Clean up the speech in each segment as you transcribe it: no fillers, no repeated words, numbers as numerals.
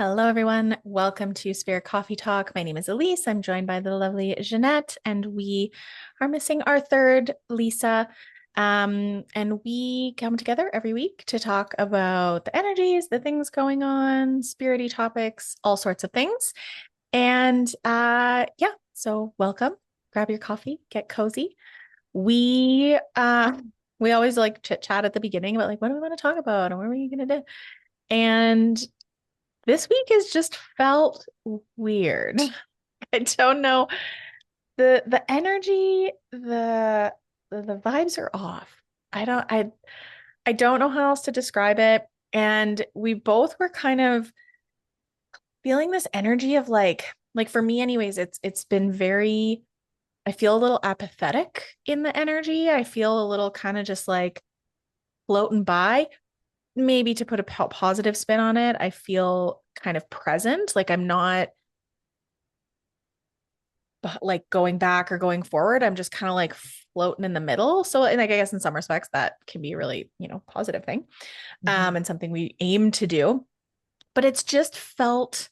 Hello, everyone. Welcome to Spirit Coffee Talk. My name is Elyse. I'm joined by the lovely Ginette, and we are missing our third, Lisa. And we come together every week to talk about the energies, the things going on, spirity topics, all sorts of things. And yeah, so welcome. Grab your coffee, get cozy. We uh we always like chit chat at the beginning about like what do we want to talk about and what are we gonna do? And this week has just felt weird. I don't know. The energy, the vibes are off. I don't know how else to describe it. And we both were kind of feeling this energy of like for me anyways, it's been very I feel a little apathetic in the energy. I feel a little kind of just like floating by. Maybe to put a positive spin on it, I feel kind of present. Like I'm not like going back or going forward. I'm just kind of like floating in the middle. So, and like, I guess in some respects that can be a really, positive thing. Mhm. And something we aim to do. But it's just felt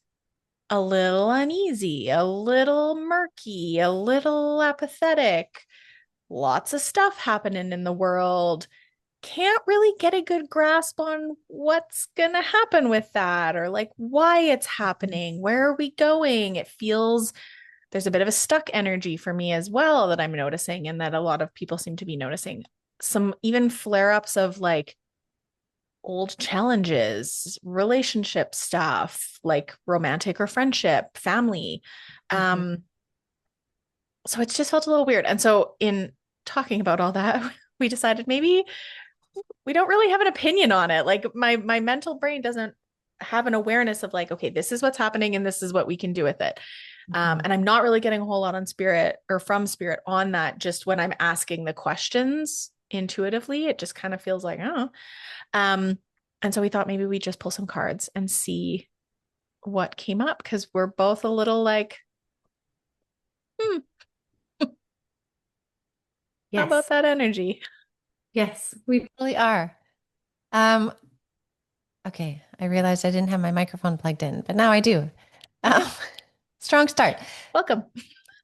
a little uneasy, a little murky, a little apathetic. Lots of stuff happening in the world. Can't really get a good grasp on what's going to happen with that or like why it's happening. Where are we going? It feels there's a bit of a stuck energy for me as well that I'm noticing, and that a lot of people seem to be noticing. Some even flare ups of like old challenges, relationship stuff, like romantic or friendship, family. Mhm. Um, so it's just felt a little weird. And so, in talking about all that, we decided maybe we don't really have an opinion on it. Like my mental brain doesn't have an awareness of like, okay, this is what's happening and this is what we can do with it. Mhm. And I'm not really getting a whole lot on spirit or from spirit on that. Just when I'm asking the questions intuitively, it just kind of feels like, oh. Um, and so we thought maybe we just pull some cards and see what came up because we're both a little like, hmm, how about Yes. that energy? Yes, we really are. Um, okay, I realized I didn't have my microphone plugged in, but now I do. Okay, Um, strong start. welcome.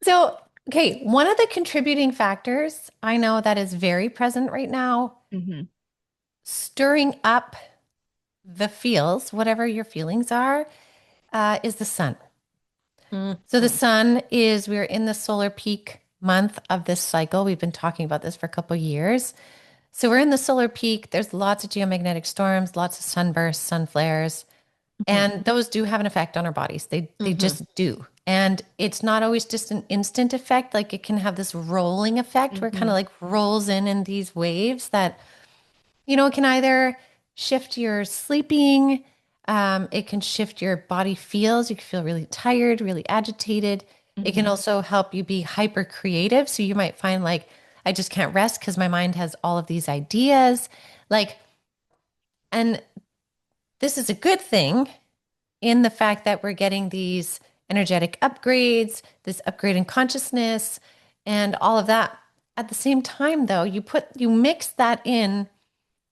So, okay, one of the contributing factors I know that is very present right now, Hmm. stirring up the feels, whatever your feelings are, is the sun. So the Hmm. sun is, we're in the solar peak month of this cycle. We've been talking about this for a couple of years. So we're in the solar peak. There's lots of geomagnetic storms, lots of sunbursts, sun flares, Hmm. and those do have an effect on our bodies. They Hmm. just do. And it's not always just an instant effect. Like it can have this rolling effect where it kind of Hmm. like rolls in these waves that, it can either shift your sleeping, it can shift your body feels. You can feel really tired, really agitated. It can Hmm. also help you be hyper creative. So you might find like, I just can't rest because my mind has all of these ideas. Like, and this is a good thing in the fact that we're getting these energetic upgrades, this upgrade in consciousness, and all of that. At the same time, though, you mix that in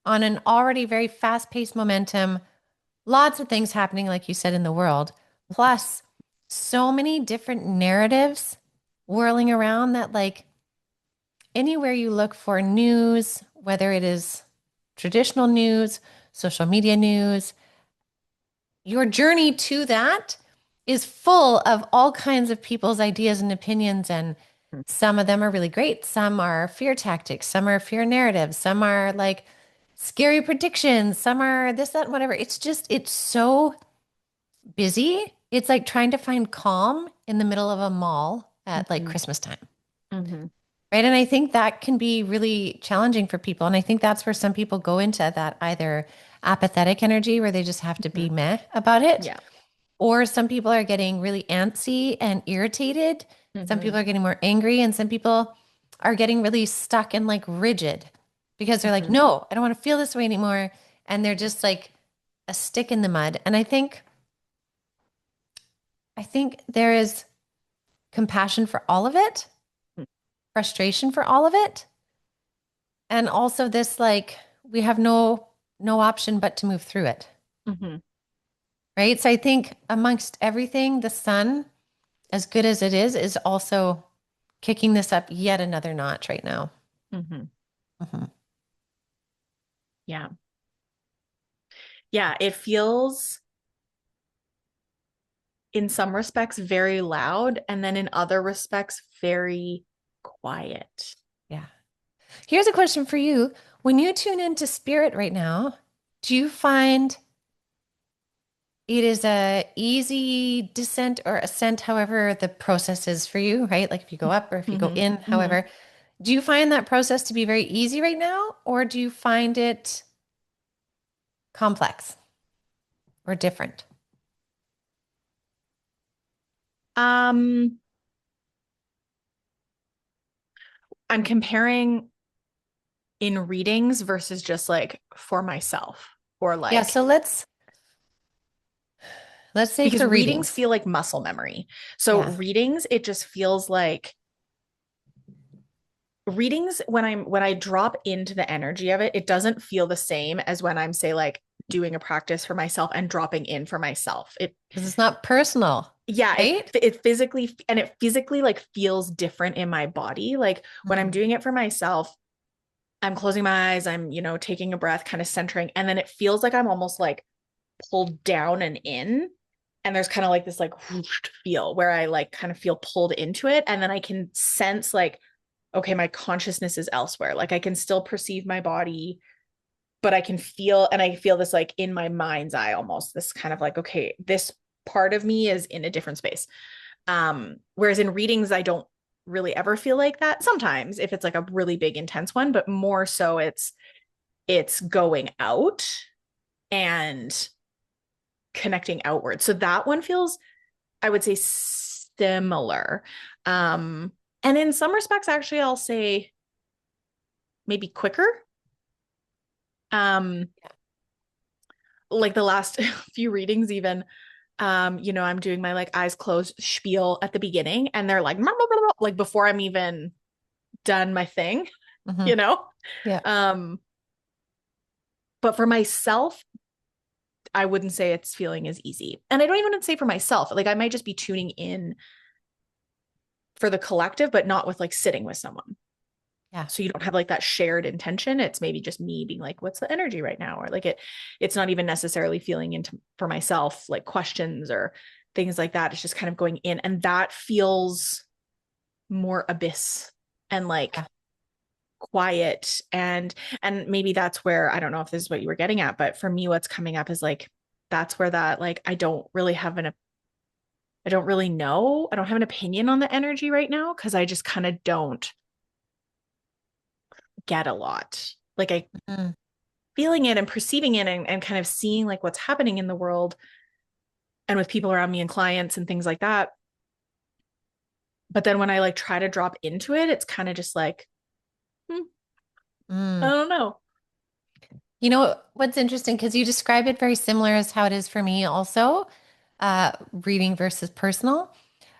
on an already very fast-paced momentum, lots of things happening, like you said, in the world, plus so many different narratives whirling around that like anywhere you look for news, whether it is traditional news, social media news, your journey to that is full of all kinds of people's ideas and opinions. And some of them are really great. Some are fear tactics. Some are fear narratives. Some are like scary predictions. Some are this, that, and whatever. It's so busy. It's like trying to find calm in the middle of a mall at like Hmm. Christmas time. Hmm. Right. And I think that can be really challenging for people. And I think that's where some people go into that either apathetic energy where they just have to Hmm. be meh about it, Yeah. or some people are getting really antsy and irritated. Some Hmm. people are getting more angry, and some people are getting really stuck and like rigid because they're like, Hmm. no, I don't want to feel this way anymore. And they're just like a stick in the mud. And I think there is compassion for all of it, frustration for all of it. And also this like we have no option but to move through it. Hmm. right? So I think amongst everything, the sun, as good as it is also kicking this up yet another notch right now. Hmm. Mhm. Yeah. Yeah. It feels in some respects very loud, and then in other respects very quiet. Yeah. Here's a question for you. When you tune into spirit right now, do you find it is a easy descent or ascent, however the process is for you, right? Like if you go up or if you go Hmm. in, Hmm. however, do you find that process to be very easy right now, or do you find it complex or different? Um, I'm comparing in readings versus just like for myself or Yeah, like so let's say because for readings readings. feel like muscle memory. So Yeah. readings, it just feels like readings when I drop into the energy of it, it doesn't feel the same as when I'm say like doing a practice for myself and dropping in for myself. It Because it's not personal, yeah, right? it physically and it physically like feels different in my body. Like when I'm Mhm. doing it for myself, I'm closing my eyes, I'm, taking a breath, kind of centering, and then it feels like I'm almost like pulled down and in. And there's kind of like this like whoosh feel where I like kind of feel pulled into it. And then I can sense like, okay, my consciousness is elsewhere. Like I can still perceive my body, but I can feel, and I feel this like in my mind's eye almost, this kind of like, okay, this part of me is in a different space. Whereas in readings, I don't really ever feel like that. Sometimes if it's like a really big intense one, but more so it's going out and connecting outward. So that one feels, I would say, similar. Um, and in some respects, actually, I'll say maybe quicker. Um, like the last few readings, even, I'm doing my like eyes closed spiel at the beginning, and they're like, like before I'm even done my thing, you Mhm. know? Yeah. Um, but for myself, I wouldn't say it's feeling as easy. And I don't even say for myself, like I might just be tuning in for the collective, but not with like sitting with someone. Yeah. So you don't have like that shared intention. It's maybe just me being like, what's the energy right now? Or like it's not even necessarily feeling into for myself, like questions or things like that. It's just kind of going in. And that feels more abyss and like Yeah. quiet. And maybe that's where I don't know if this is what you were getting at, but for me, what's coming up is like that's where that like I don't really know. I don't have an opinion on the energy right now because I just kind of don't get a lot. Like I Mhm. feeling it and perceiving it and kind of seeing like what's happening in the world and with people around me and clients and things like that. But then when I like try to drop into it, it's kind of just like, I Mm. don't know. You know what's interesting? Because you describe it very similar as how it is for me also, reading versus personal.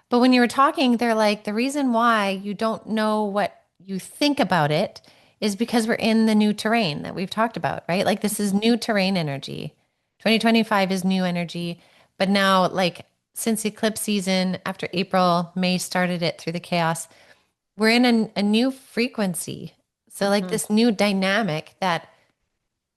But when you were talking, they're like, the reason why you don't know what you think about it is because we're in the new terrain that we've talked about, right? Like this is new terrain energy. 2025 is new energy. But now, like since eclipse season, after April, May started it through the chaos, we're in a new frequency. So, like Mm-hmm. this new dynamic that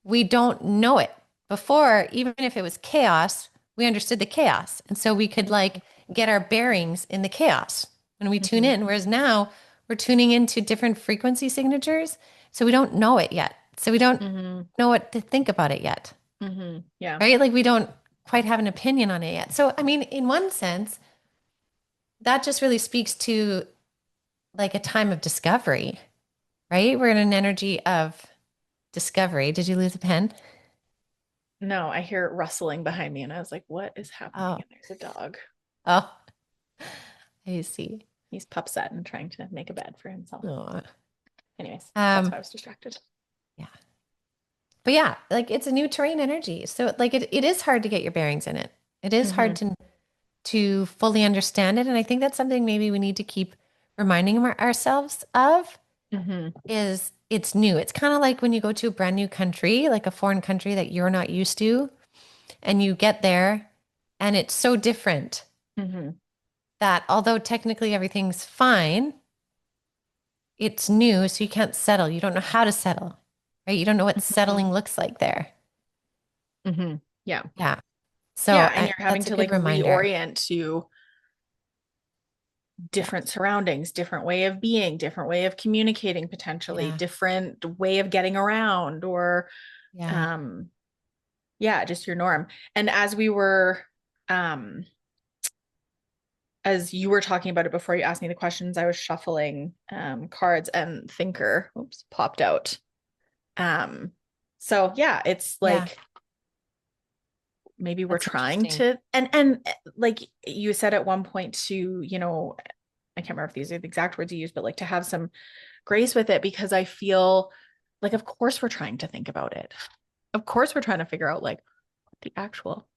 we don't know it. Before, even if it was chaos, we understood the chaos. And so we could like get our bearings in the chaos when we tune Mm-hmm. in. Whereas now we're tuning into different frequency signatures. So we don't know it yet. So we don't Mm-hmm. know what to think about it yet. Mm-hmm. Yeah. Right? Like we don't quite have an opinion on it yet. So, I mean, in one sense, that just really speaks to like a time of discovery, right? We're in an energy of discovery. Did you lose a pen? No, I hear rustling behind me and I was like, what is happening? Oh, And there's a dog. oh, I see. He's pupset and trying to make a bed for himself. Oh. Anyways, that's Um, why I was distracted. yeah. But yeah, like it's a new terrain energy. So like it is hard to get your bearings in it. It is hard Mm-hmm. to fully understand it. And I think that's something maybe we need to keep reminding ourselves of Mm-hmm. is it's new. It's kind of like when you go to a brand new country, like a foreign country that you're not used to, and you get there. And it's so different Hmm. that although technically everything's fine, it's new, so you can't settle. You don't know how to settle, right? You don't know what Hmm. settling looks like there. Hmm. Yeah. Yeah. Yeah. So And you're having that's a to good like reminder. reorient to Yeah. different surroundings, different way of being, different way of communicating, potentially Yeah. different way of getting around, or Yeah. um yeah, just your norm. And um as you were talking about it before you asked me the questions, I was shuffling cards and Thinker, oops, popped out. Um so yeah, it's Yeah. like maybe we're That's trying interesting. to, and like you said at one point to, I can't remember if these are the exact words you used, but like to have some grace with it, because I feel like of course we're trying to think about it. Of course we're trying to figure out like what the actual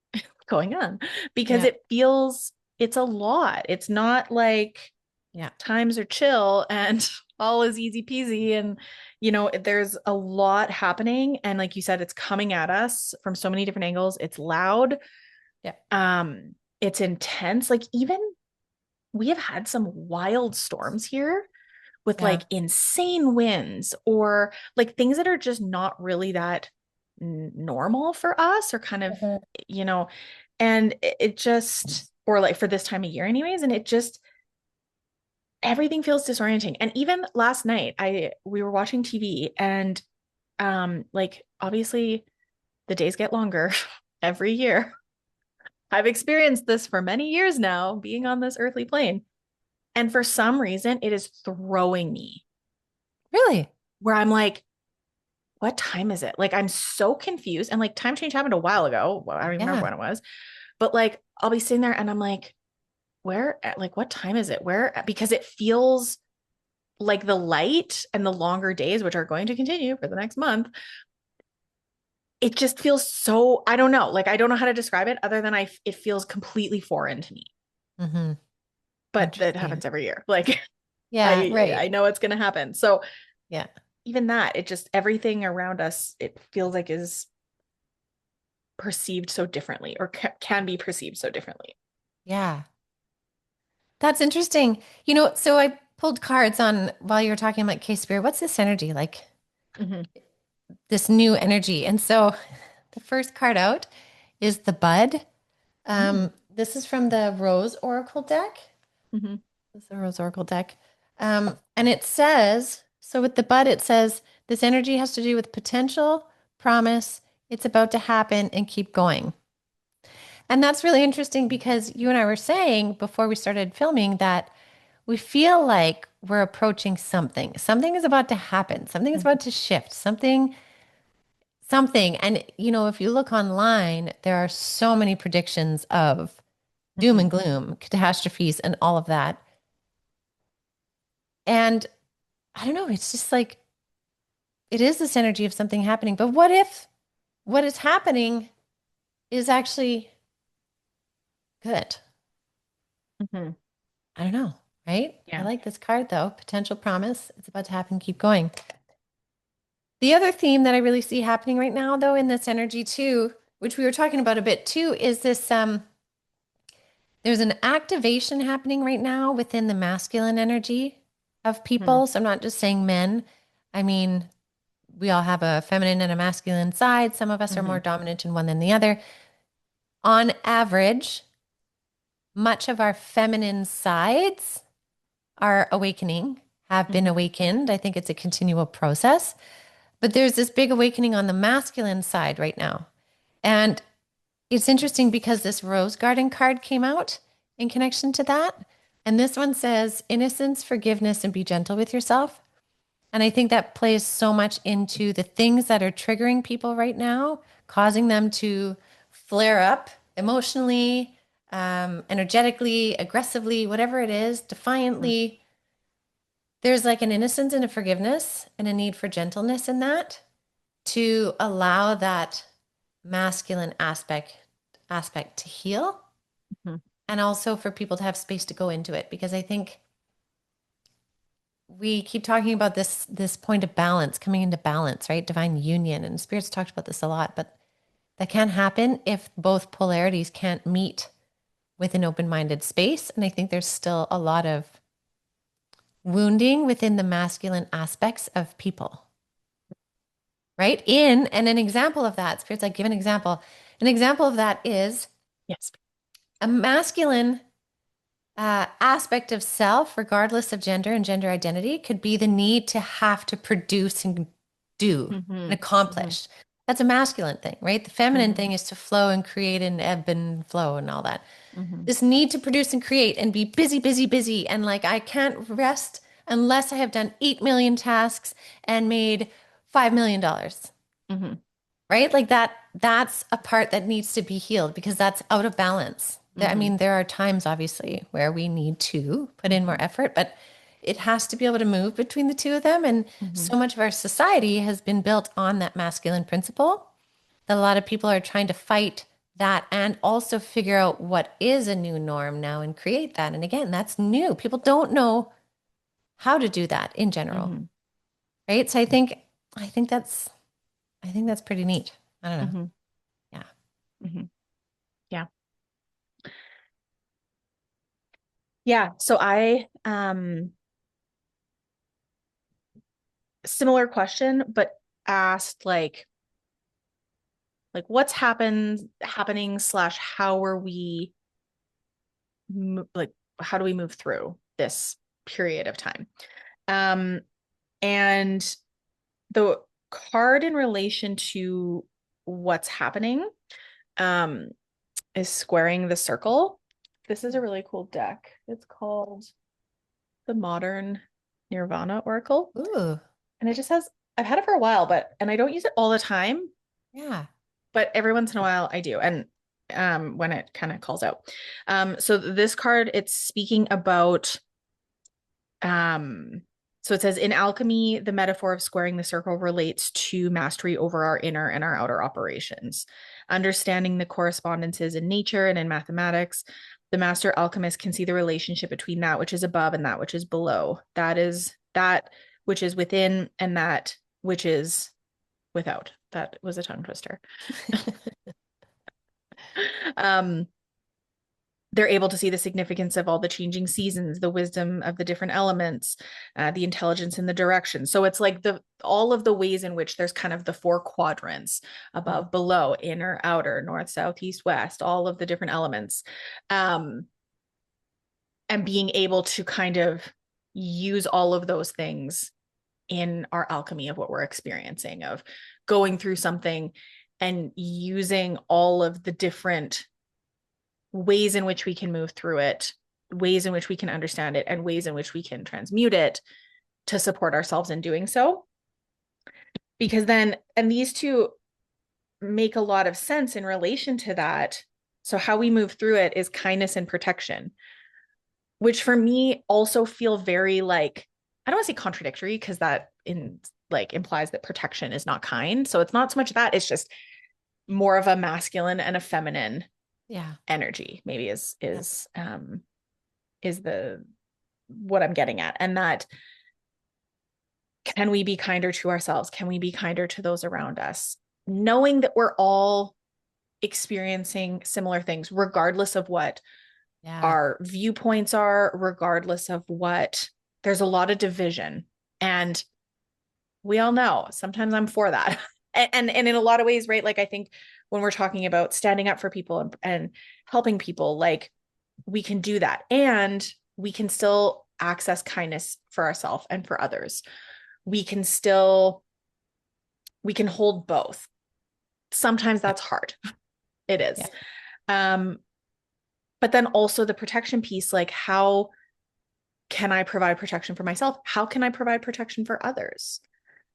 going on, because Yeah. it feels, it's a lot. It's not like Yeah. times are chill and all is easy peasy, and there's a lot happening, and like you said, it's coming at us from so many different angles. It's loud, Yeah. it's intense. Like even we have had some wild storms here with Yeah. like insane winds, or like things that are just not really that normal for us, or kind of, Mhm. you know, and it just, or like for this time of year anyways, and it just, everything feels disorienting. And even last night, we were watching TV, and like obviously the days get longer every year. I've experienced this for many years now, being on this earthly plane. And for some reason, it is throwing me Really? where I'm like, what time is it? Like, I'm so confused. And like, time change happened a while ago. Well, I don't even remember Yeah. when it was, but like, I'll be sitting there and I'm like, where, like, what time is it? Where, because it feels like the light and the longer days, which are going to continue for the next month, it just feels so, I don't know. Like, I don't know how to describe it other than it feels completely foreign to me, Hmm. but that Interesting. happens every year. Like, Yeah. I Right. know it's going to happen. So Yeah. even that, it just, everything around us, it feels like is perceived so differently, or can be perceived so differently. Yeah. That's interesting. So I pulled cards on while you were talking about K Spirit. What's this energy like? Mm-hmm. This new energy. And so the first card out is the bud. This is from the Rose Oracle deck. Mm-hmm. This is the Rose Oracle deck. And it says, so with the bud, it says this energy has to do with potential, promise, it's about to happen, and keep going. And that's really interesting because you and I were saying before we started filming that we feel like we're approaching something. Something is about to happen. Something is about to shift. Something. And if you look online, there are so many predictions of doom Mm-hmm. and gloom, catastrophes, and all of that. And I don't know, it's just like it is this energy of something happening. But what if what is happening is actually good? Mm-hmm. I don't know, right? I Yeah. like this card though. Potential promise. It's about to happen. Keep going. The other theme that I really see happening right now, though, in this energy too, which we were talking about a bit too, is this there's an activation happening right now within the masculine energy of Mm-hmm. people. So I'm not just saying men. I mean, we all have a feminine and a masculine side. Some of us are Mm-hmm. more dominant in one than the other. On average, much of our feminine sides are awakening, have been Mm-hmm. awakened. I think it's a continual process. But there's this big awakening on the masculine side right now. And it's interesting because this rose garden card came out in connection to that. And this one says innocence, forgiveness, and be gentle with yourself. And I think that plays so much into the things that are triggering people right now, causing them to flare up emotionally, energetically, aggressively, whatever it is, defiantly. There's like an innocence and a forgiveness and a need for gentleness in that to allow that masculine aspect to heal Mm-hmm. and also for people to have space to go into it because I think we keep talking about this point of balance coming into balance, right? Divine union, and spirits talked about this a lot, but That can't happen if both polarities can't meet with an open-minded space. And I think there's still a lot of wounding within the masculine aspects of people, right? And an example of that, Spirit's like, give an example. An example of that is Yes. a masculine aspect of self, regardless of gender and gender identity, could be the need to have to produce and do and Mm-hmm. Mm-hmm. accomplish. That's a masculine thing, right? The feminine Mm-hmm. thing is to flow and create and ebb and flow and all that. Mm-hmm. This need to produce and create and be busy, busy, busy. And like, I can't rest unless I have done 8 million tasks and made $5 million, Mm-hmm. right? Like that's a part that needs to be healed because that's out of balance. I Mm-hmm. mean, there are times obviously where we need to put in more effort, but it has to be able to move between the two of them. And Mm-hmm. so much of our society has been built on that masculine principle that a lot of people are trying to fight that and also figure out what is a new norm now and create that. And again, that's new. People don't know how to do that in general, Mm-hmm. right? So I think that's I think that's pretty neat. I don't know. Mm-hmm. Yeah. Mm-hmm. Yeah. Yeah. So I similar question, but asked like what's happening slash how are we like how do we move through this period of time? Um, and the card in relation to what's happening um is squaring the circle. This is a really cool deck. It's called the Modern Nirvana Oracle. Ooh, And it just has, I've had it for a while, and I don't use it all the time, yeah. but every once in a while I do. And when it kind of calls out. So this card, it's speaking about um so it says in alchemy, the metaphor of squaring the circle relates to mastery over our inner and our outer operations. Understanding the correspondences in nature and in mathematics, the master alchemist can see the relationship between that which is above and that which is below. That is that which is within and that which is without. That was a tongue twister. um they're able to see the significance of all the changing seasons, the wisdom of the different elements, the intelligence and the direction. So it's like the all of the ways in which there's kind of the four quadrants: above, below, inner, outer, north, south, east, west, all of the different elements, um, and being able to kind of use all of those things in our alchemy of what we're experiencing, of going through something and using all of the different ways in which we can move through it, ways in which we can understand it, and ways in which we can transmute it to support ourselves in doing so. Because then, and these two make a lot of sense in relation to that. So, how we move through it is kindness and protection, which for me also feel very like, I don't want to say contradictory because that implies that protection is not kind. So, it's not so much that, it's just more of a masculine and a feminine Yeah. energy, maybe Yep. is the what I'm getting at. And that, can we be kinder to ourselves? Can we be kinder to those around us? Knowing that we're all experiencing similar things, regardless of what Yeah. our viewpoints are, regardless of what, there's a lot of division. And we all know sometimes I'm for that. And in a lot of ways, right? Like I think when we're talking about standing up for people and helping people, like we can do that. And we can still access kindness for ourselves and for others. We can still, we can hold both. Sometimes Yeah. that's hard. It Yeah. is. Um, but then also the protection piece, like how can I provide protection for myself? How can I provide protection for others?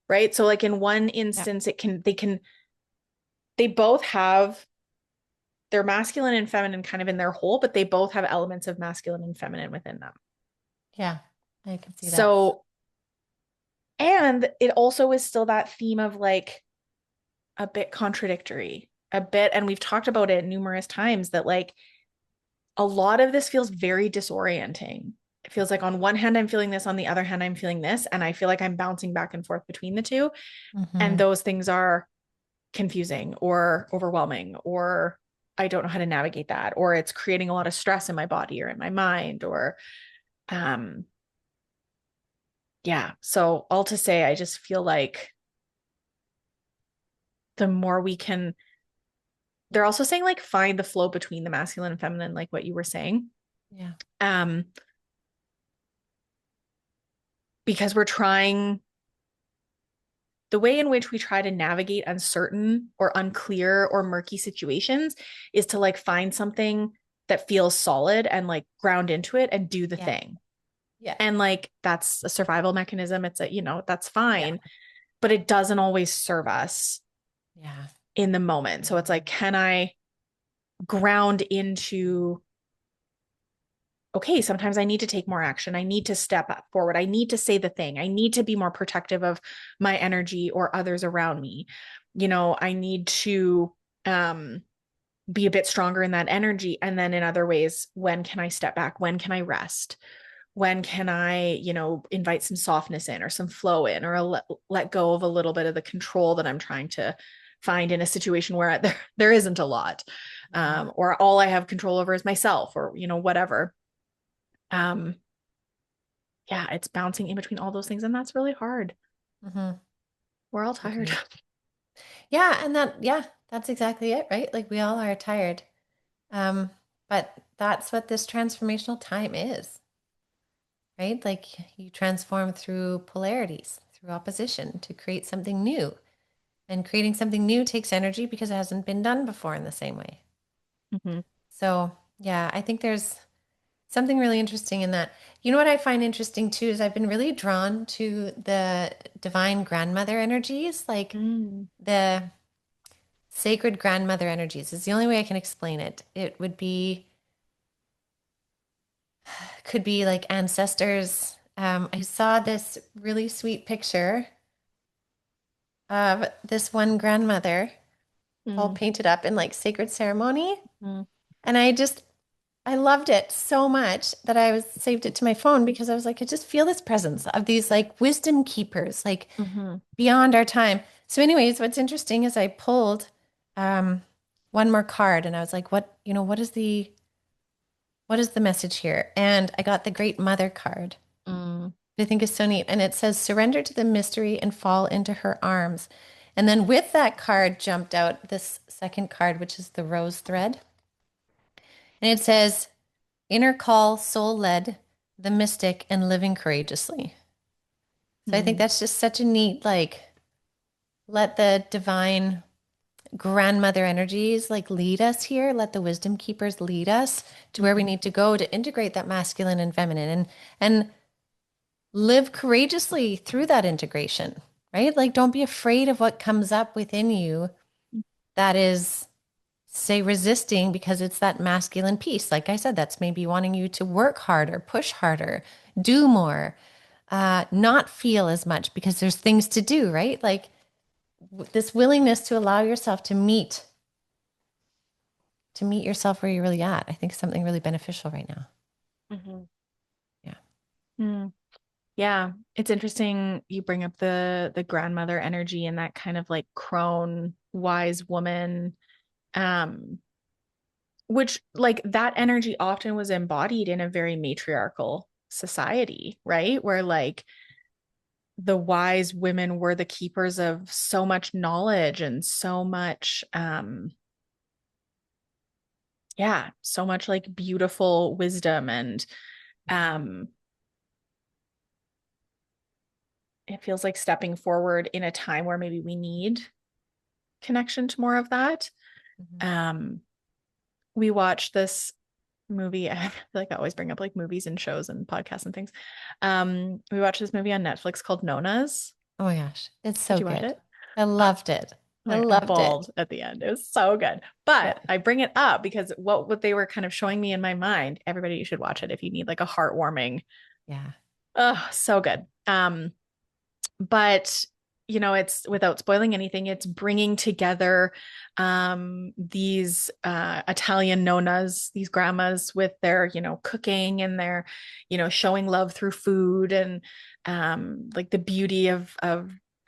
Right. So like in one Yeah. instance, they both have their masculine and feminine kind of in their whole, but they both have elements of masculine and feminine within them. Yeah. I can see that. So, and it also is still that theme of like a bit contradictory, a bit, and we've talked about it numerous times that like a lot of this feels very disorienting. It feels like on one hand, I'm feeling this, on the other hand, I'm feeling this. And I feel like I'm bouncing back and forth between the two. And Hmm. those things are confusing or overwhelming, or I don't know how to navigate that, or it's creating a lot of stress in my body or in my mind, or um yeah. So all to say, I just feel like the more we can, they're also saying like find the flow between the masculine and feminine, like what you were saying. Yeah. Um, because we're trying the way in which we try to navigate uncertain or unclear or murky situations is to like find something that feels solid and like ground into it and do the Yeah. thing. Yeah. And like that's a survival mechanism. It's a, that's Yeah. fine, but it doesn't always serve us Yeah. in the moment. So it's like, can I ground into, okay, sometimes I need to take more action. I need to step up forward. I need to say the thing. I need to be more protective of my energy or others around me. I need to um, be a bit stronger in that energy. And then in other ways, when can I step back? When can I rest? When can I, invite some softness in or some flow in, or let go of a little bit of the control that I'm trying to find in a situation where there isn't a lot, Mhm. or all I have control over is myself, or whatever. um yeah, it's bouncing in between all those things, and that's really hard. Mhm. We're all tired. Agreed. Yeah, and that's exactly it, right? Like we all are tired. Um, but that's what this transformational time is, right? Like you transform through polarities, through opposition to create something new. And creating something new takes energy because it hasn't been done before in the same way. Hmm. So, yeah, I think there's something really interesting in that. You know what I find interesting too is I've been really drawn to the divine grandmother energies, like Mm. the sacred grandmother energies. Is the only way I can explain it. It would be, could be like ancestors. I saw this really sweet picture of this one grandmother all Mm. painted up in like sacred ceremony. Mm. And I loved it so much that I was saved it to my phone because I was like, I just feel this presence of these like wisdom keepers, like Hmm. beyond our time. So, anyways, what's interesting is I pulled um, one more card and I was like, what is the message here? And I got the Great Mother card. Mm. I think is so neat. And it says, surrender to the mystery and fall into her arms. And then with that card jumped out this second card, which is the rose thread. And it says, inner call, soul led, the mystic, and living courageously. So I think Mm. that's just such a neat, like, let the divine grandmother energies like lead us here. Let the wisdom keepers lead us to where we Mhm. need to go to integrate that masculine and feminine and live courageously through that integration, right? Like, don't be afraid of what comes up within you that is, say, resisting because it's that masculine piece. Like I said, that's maybe wanting you to work harder, push harder, do more, not feel as much because there's things to do, right? Like this willingness to allow yourself to meet yourself where you're really at. I think is something really beneficial right now. Mhm. Yeah. Mm. Yeah, it's interesting you bring up the grandmother energy and that kind of like crone wise woman, um which like that energy often was embodied in a very matriarchal society, right? Where like the wise women were the keepers of so much knowledge and so much yeah, so much like beautiful wisdom, and um it feels like stepping forward in a time where maybe we need connection to more of that. Mhm. um we watched this movie. I feel like I always bring up like movies and shows and podcasts and things. We watched this movie on Netflix called Nona's. Oh my gosh, it's Did so you watch good. it? I Uh, loved it. I I loved it. bawled at the end. It was so good. Yeah. But I bring it up because what they were kind of showing me in my mind, everybody, you should watch it if you need like a heartwarming. Yeah. Oh, so good. But it's, without spoiling anything, it's bringing together these Italian nonas, these grandmas, with their cooking and their showing love through food, and like the beauty of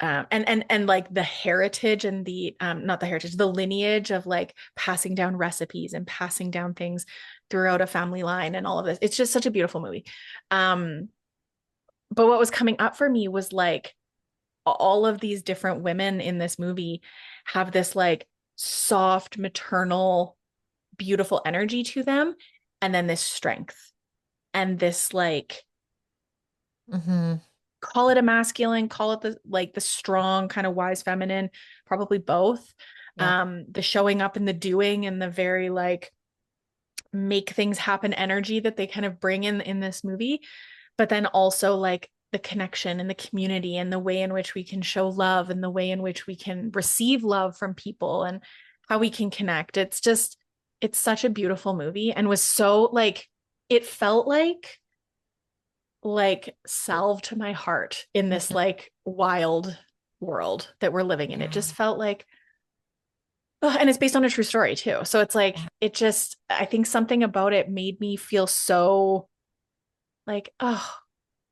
And like the heritage and the not the heritage, the lineage of like passing down recipes and passing down things throughout a family line and all of this. It's just such a beautiful movie. Um, but what was coming up for me was like all of these different women in this movie have this like soft maternal beautiful energy to them, and then this strength and this like, Hmm. call it a masculine, call it the like the strong kind of wise feminine, probably both. Yeah. The showing up and the doing and the very like make things happen energy that they kind of bring in this movie, but then also like the connection and the community and the way in which we can show love and the way in which we can receive love from people and how we can connect. It's just, it's such a beautiful movie and was so like, it felt like salve to my heart in this Mhm. like wild world that we're living in. It Yeah. just felt like, oh, and it's based on a true story too. So it's like, Yeah. it just, I think something about it made me feel so like, oh,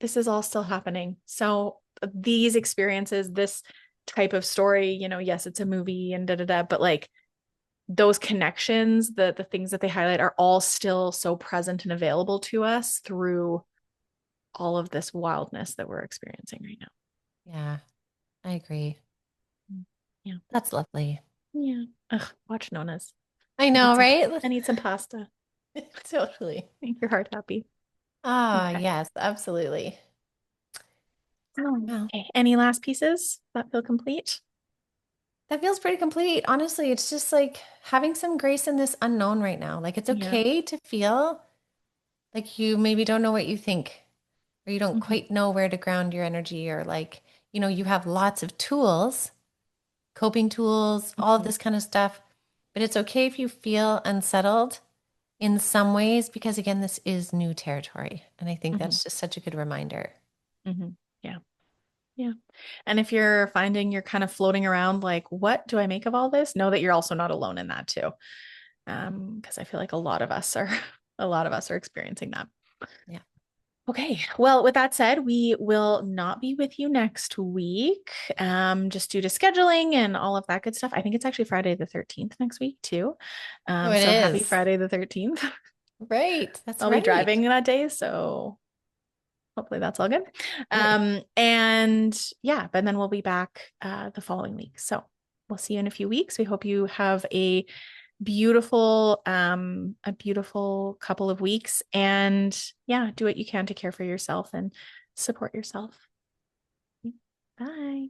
this is all still happening. So these experiences, this type of story, you know, yes, it's a movie and da da da, but like those connections, the things that they highlight are all still so present and available to us through all of this wildness that we're experiencing right now. Yeah. I agree. Yeah. That's lovely. Yeah. Ugh, watch Nona's. I I need know, some right? I need some pasta. Totally. Make your heart happy. Ah, Okay. yes, absolutely. Oh, Well, okay. Any last pieces that feel complete? that feels pretty complete. Honestly, it's just like having some grace in this unknown right now. Like it's Yeah. okay to feel like you maybe don't know what you think, or you don't Hmm. quite know where to ground your energy, or like, you have lots of tools, coping tools, all of Hmm. this kind of stuff. But it's okay if you feel unsettled in some ways, because again, this is new territory. And I think Hmm. that's just such a good reminder. Hmm. Yeah. Yeah. And if you're finding you're kind of floating around, like, what do I make of all this? Know that you're also not alone in that too. Because I feel like a lot of us are, a lot of us are experiencing that. Yeah. Okay. Well, with that said, we will not be with you next week, just due to scheduling and all of that good stuff. I think it's actually Friday the 13th next week too. Oh, it So happy is. Friday the 13th. Right. That's I'll be right. driving that day, so hopefully that's all good. Right. And yeah, but then we'll be back the following week. So we'll see you in a few weeks. We hope you have a beautiful couple of weeks, and yeah, do what you can to care for yourself and support yourself. Bye.